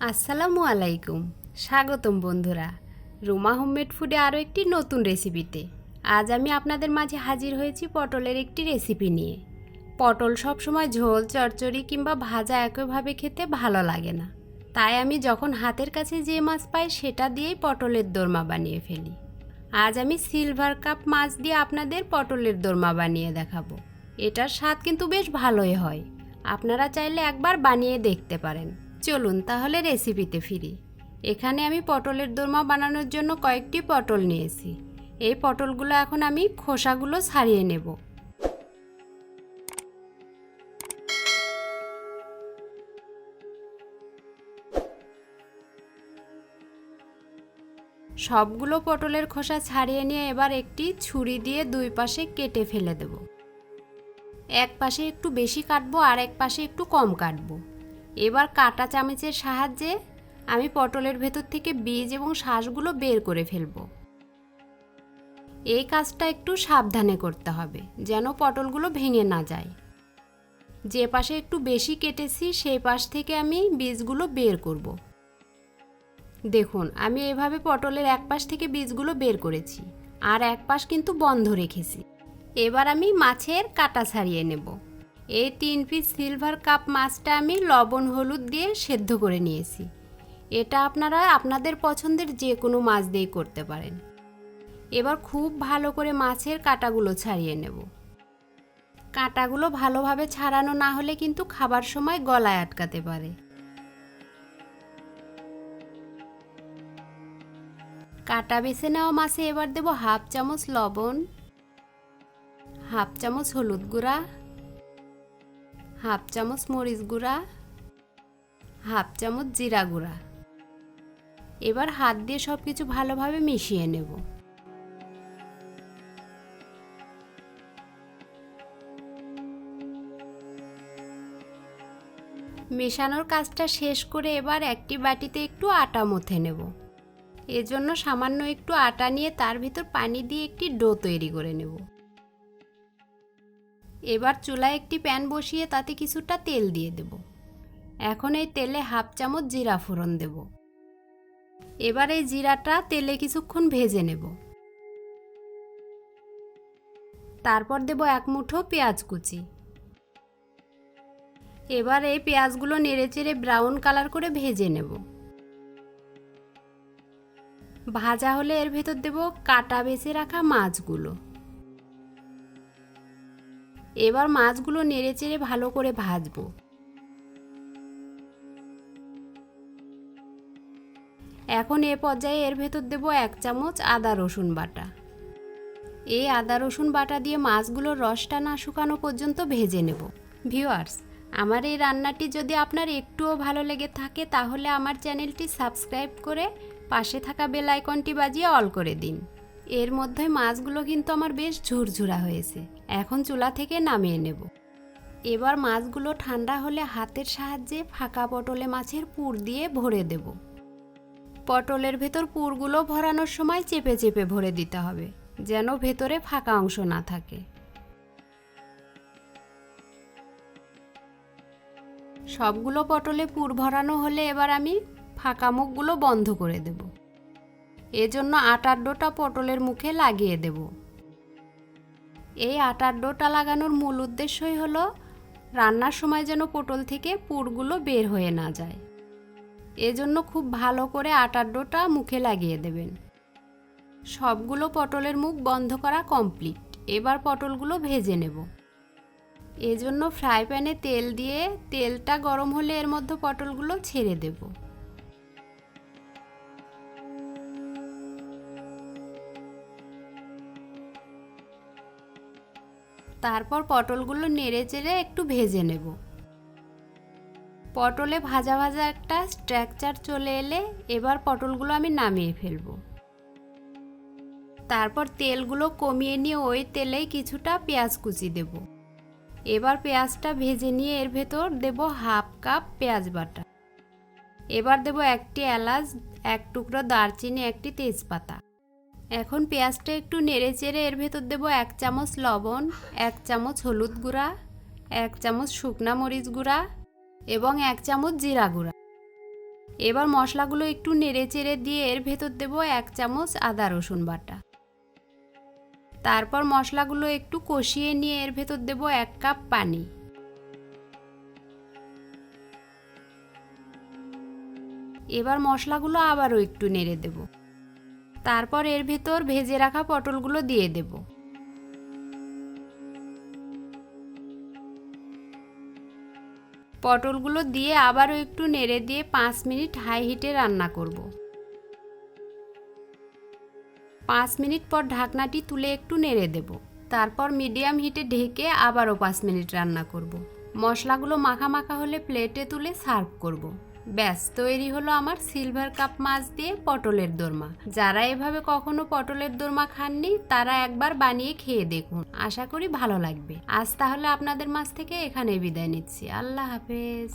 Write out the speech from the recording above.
আসসালামু আলাইকুম, স্বাগতম বন্ধুরা রুমা হোমমেড ফুডে আরও একটি নতুন রেসিপিতে। আজ আমি আপনাদের মাঝে হাজির হয়েছি পটলের একটি রেসিপি নিয়ে। পটল সবসময় ঝোল, চচ্চড়ি কিংবা ভাজা একইভাবে খেতে ভালো লাগে না, তাই আমি যখন হাতের কাছে যে মাছ পাই সেটা দিয়েই পটলের দোরমা বানিয়ে ফেলি। আজ আমি সিলভার কাপ মাছ দিয়ে আপনাদের পটলের দোরমা বানিয়ে দেখাবো। এটার স্বাদ কিন্তু বেশ ভালোই হয়, আপনারা চাইলে একবার বানিয়ে দেখতে পারেন। চলুন তাহলে রেসিপিতে ফিরি। এখানে আমি পটলের দোরমা বানানোর জন্য কয়েকটি পটল নিয়েছি। এই পটলগুলো এখন আমি খোসাগুলো ছাড়িয়ে নেব। সবগুলো পটলের খোসা ছাড়িয়ে নিয়ে এবার একটি ছুরি দিয়ে দুই পাশে কেটে ফেলে দেব। এক পাশে একটু বেশি কাটবো আর এক পাশে একটু কম কাটবো। এবার কাঁটা চামচের সাহায্যে আমি পটলের ভেতর থেকে বীজ এবং শাঁসগুলো বের করে ফেলব। এই কাজটা একটু সাবধানে করতে হবে যেন পটলগুলো ভেঙে না যায়। যে পাশে একটু বেশি কেটেছি সেই পাশ থেকে আমি বীজগুলো বের করব। দেখুন, আমি এভাবে পটলের এক পাশ থেকে বীজগুলো বের করেছি আর এক পাশ কিন্তু বন্ধ রেখেছি। এবার আমি মাছের কাঁটা ছাড়িয়ে নেব। এই 3 পিস সিলভার কাপ মাছটা আমি লবণ হলুদ দিয়ে সেদ্ধ করে নিয়েছি। এটা আপনারা আপনাদের পছন্দের যে কোনো মাছ দিয়ে করতে পারেন। এবার খুব ভালো করে মাছের কাঁটাগুলো ছাড়িয়ে নেব। কাঁটাগুলো ভালোভাবে ছাড়ানো না হলে কিন্তু খাবার সময় গলায় আটকাতে পারে। কাঁটা বেছে নেওয়া মাছে এবার দেব হাফ চামচ লবণ, হাফ চামচ হলুদ গুঁড়া, হাফ চামচ মরিচ গুঁড়া, হাফ চামচ জিরা গুঁড়া। এবার হাত দিয়ে সব কিছু ভালোভাবে মিশিয়ে নেব। মেশানোর কাজটা শেষ করে এবার একটি বাটিতে একটু আটা মথে নেব। এজন্য সামান্য একটু আটা নিয়ে তার ভিতর পানি দিয়ে একটি ডো তৈরি করে নেব। এবার চুলায় একটি প্যান বসিয়ে তাতে কিছুটা তেল দিয়ে দেব। এখন এই তেলে হাফ চামচ জিরা ফোড়ন দেব। এবার এই জিরাটা তেলে কিছুক্ষণ ভেজে নেব। তারপর দেব এক মুঠো পেঁয়াজ কুচি। এবার এই পেঁয়াজগুলো নেড়েচেড়ে ব্রাউন কালার করে ভেজে নেব। ভাজা হলে এর ভেতর দেব কাটা বেছে রাখা মাছগুলো। এবার মাছগুলো নেড়েচেড়ে ভালো করে ভাজবো। এখন এ পর্যায়ে এর ভেতর দেব 1 চামচ আদা রসুন বাটা। এই আদা রসুন বাটা দিয়ে মাছগুলোর রসটা না শুকানো পর্যন্ত ভেজে নেব। ভিউয়ার্স, আমার এই রান্নাটি যদি আপনার একটুও ভালো লেগে থাকে তাহলে আমার চ্যানেলটি সাবস্ক্রাইব করে পাশে থাকা বেল আইকনটি বাজিয়ে অল করে দিন। এর মধ্যে মাছগুলো কিন্তু আমার বেশ ঝুরঝুরা হয়েছে। এখন চুলা থেকে নামিয়ে নেব। এবার মাছগুলো ঠান্ডা হলে হাতের সাহায্যে ফাঁকা পটলে মাছের পুর দিয়ে ভরে দেব। পটলের ভেতর পুরগুলো ভরানোর সময় চেপে চেপে ভরে দিতে হবে যেন ভেতরে ফাঁকা অংশ না থাকে। সবগুলো পটলে পুর ভরানো হলে এবার আমি ফাঁকা মুখগুলো বন্ধ করে দেব। এজন্য আটার ডোটা পটলের মুখে লাগিয়ে দেব। এই আটার ডোটা লাগানোর মূল উদ্দেশ্যই হলো রান্নার সময় যেন পটল থেকে পুরগুলো বের হয়ে না যায়। এজন্য খুব ভালো করে আটার ডোটা মুখে লাগিয়ে দেবেন। সবগুলো পটলের মুখ বন্ধ করা কমপ্লিট। এবার পটলগুলো ভেজে নেব। এজন্য ফ্রাই প্যানে তেল দিয়ে তেলটা গরম হলে এর মধ্যে পটলগুলো ছেড়ে দেব। তারপর পটলগুলো নেড়েচেড়ে একটু ভেজে নেব। পটলে ভাজা ভাজা একটা স্ট্রাকচার চলে এলে এবার পটলগুলো আমি নামিয়ে ফেলব। তারপর তেলগুলো কমিয়ে নিয়ে ওই তেলেই কিছুটা পেঁয়াজ কুচি দেব। এবার পেঁয়াজটা ভেজে নিয়ে এর ভেতর দেব হাফ কাপ পেঁয়াজ বাটা। এবার দেব একটি এলাচ, এক টুকরো দারচিনি, একটি তেজপাতা। এখন পেঁয়াজটা একটু নেড়েচেড়ে এর ভেতর দেব 1 চামচ লবণ, 1 চামচ হলুদ গুঁড়া, 1 চামচ শুকনা মরিচ গুঁড়া এবং 1 চামচ জিরা গুঁড়া। এবার মশলাগুলো একটু নেড়ে চেড়ে দিয়ে এর ভেতর দেব 1 চামচ আদা রসুন বাটা। তারপর মশলাগুলো একটু কষিয়ে নিয়ে এর ভেতর দেব 1 কাপ পানি। এবার মশলাগুলো আবারও একটু নেড়ে দেব। তারপর এর ভেতর ভেজে রাখা পটলগুলো দিয়ে দেব। পটলগুলো দিয়ে আবারও একটু নেড়ে দিয়ে 5 মিনিট হাই হিটে রান্না করব। 5 মিনিট পর ঢাকনাটি তুলে একটু নেড়ে দেব। তারপর মিডিয়াম হিটে ঢেকে আবারও 5 মিনিট রান্না করব। মশলাগুলো মাখা মাখা হলে প্লেটে তুলে সার্ভ করব। ব্যাস তৈরি হলো আমার সিলভার কাপ মাছ দিয়ে পটলের দোরমা। যারা এভাবে কখনো পটলের দোরমা খাননি তারা একবার বানিয়ে খেয়ে দেখুন, আশা করি ভালো লাগবে। আজ তাহলে আপনাদের মাছ থেকে এখানেই বিদায় নিচ্ছি। আল্লাহ হাফেজ।